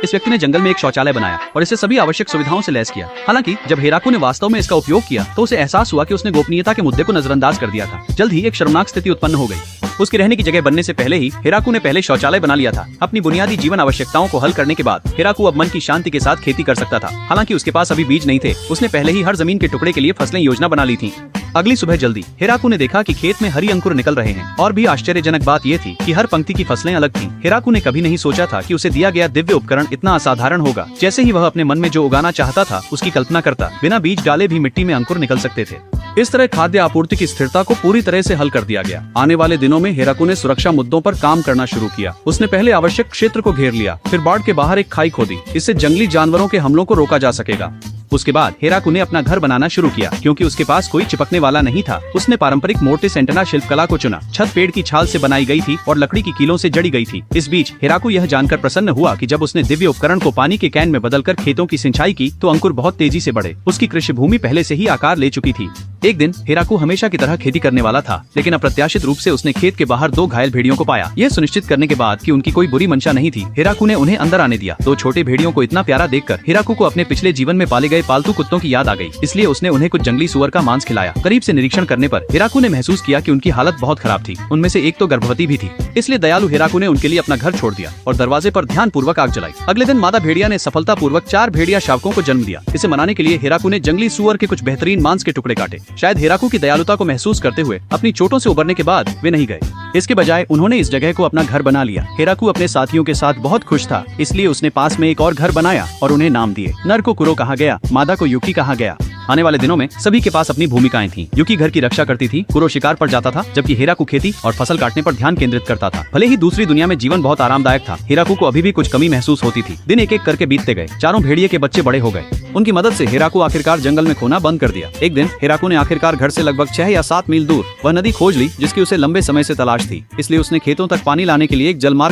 इस व्यक्ति ने जंगल में एक शौचालय बनाया और इसे सभी आवश्यक सुविधाओं से लैस किया। हालांकि जब हिराकू ने वास्तव में इसका उपयोग किया तो उसे एहसास हुआ कि उसने गोपनीयता के मुद्दे को नजरअंदाज कर दिया था। जल्द ही एक शर्मनाक स्थिति उत्पन्न हो गई। उसके रहने की जगह बनने से पहले ही हिराकू ने पहले शौचालय बना लिया था। अपनी बुनियादी जीवन आवश्यकताओं को हल करने के बाद हिराकू अब मन की शांति के साथ खेती कर सकता था। हालांकि उसके पास अभी बीज नहीं थे। उसने पहले ही हर जमीन के टुकड़े के लिए फसलें योजना बना ली थी। अगली सुबह जल्दी हिराकू ने देखा कि खेत में हरी अंकुर निकल रहे हैं और भी आश्चर्यजनक बात यह थी कि हर पंक्ति की फसलें अलग थीं। हिराकू ने कभी नहीं सोचा था कि उसे दिया गया दिव्य उपकरण इतना असाधारण होगा। जैसे ही वह अपने मन में जो उगाना चाहता था उसकी कल्पना करता, बिना बीज डाले भी मिट्टी में अंकुर निकल सकते थे। इस तरह खाद्य आपूर्ति की स्थिरता को पूरी तरह से हल कर दिया गया। आने वाले दिनों में हिराकू ने सुरक्षा मुद्दों पर काम करना शुरू किया। उसने पहले आवश्यक क्षेत्र को घेर लिया, फिर बाढ़ के बाहर एक खाई खोदी। इससे जंगली जानवरों के हमलों को रोका जा सकेगा। उसके बाद हिराकू ने अपना घर बनाना शुरू किया। क्योंकि उसके पास कोई चिपकने वाला नहीं था, उसने पारंपरिक मोर्टिस एंटेना शिल्पकला को चुना। छत पेड़ की छाल से बनाई गई थी और लकड़ी की कीलों से जड़ी गई थी। इस बीच हिराकू यह जानकर प्रसन्न हुआ कि जब उसने दिव्य उपकरण को पानी के कैन में बदलकर खेतों की सिंचाई की तो अंकुर बहुत तेजी से बढ़े। उसकी कृषि भूमि पहले से ही आकार ले चुकी थी। एक दिन हिराकू हमेशा की तरह खेती करने वाला था, लेकिन अप्रत्याशित रूप से उसने खेत के बाहर 2 घायल भेड़ियों को पाया। यह सुनिश्चित करने के बाद कि उनकी कोई बुरी मंशा नहीं थी, हिराकू ने उन्हें अंदर आने दिया। 2 छोटे भेड़ियों को इतना प्यारा देखकर हिराकू को अपने पिछले जीवन में पाले गए पालतू कुत्तों की याद आ गई। इसलिए उसने उन्हें कुछ जंगली सुअर का मांस खिलाया। करीब से निरीक्षण करने पर हिराकू ने महसूस किया कि उनकी हालत बहुत खराब थी। उनमें से एक तो गर्भवती भी थी। इसलिए दयालु हिराकू ने उनके लिए अपना घर छोड़ दिया और दरवाजे पर ध्यान पूर्वक आग जलाई। अगले दिन मादा भेड़िया ने सफलता पूर्वक 4 भेड़िया शावकों को जन्म दिया। इसे मनाने के लिए हिराकू ने जंगली सुअर के कुछ बेहतरीन मांस के टुकड़े काटे। शायद हिराकू की दयालुता को महसूस करते हुए अपनी चोटों से उबरने के बाद वे नहीं गए। इसके बजाय उन्होंने इस जगह को अपना घर बना लिया। हिराकू अपने साथियों के साथ बहुत खुश था, इसलिए उसने पास में एक और घर बनाया और उन्हें नाम दिए। नर को कुरो कहा गया, मादा को युकी कहा गया। आने वाले दिनों में सभी के पास अपनी भूमिकाएं थीं। युकी घर की रक्षा करती थी, कुरो शिकार पर जाता था, जबकि हिराकू खेती और फसल काटने पर ध्यान केंद्रित करता था। भले ही दूसरी दुनिया में जीवन बहुत आरामदायक था, हिराकू को अभी भी कुछ कमी महसूस होती थी। दिन एक एक करके बीतते गए। 4 भेड़िए के बच्चे बड़े हो गए। उनकी मदद से हिराकू आखिरकार जंगल में खोना बंद कर दिया। एक दिन हिराकू ने आखिरकार घर से लगभग 6 या 7 मील दूर वह नदी खोज ली जिसकी उसे लंबे समय से तलाश थी। इसलिए उसने खेतों तक पानी लाने के लिए एक जलमार्ग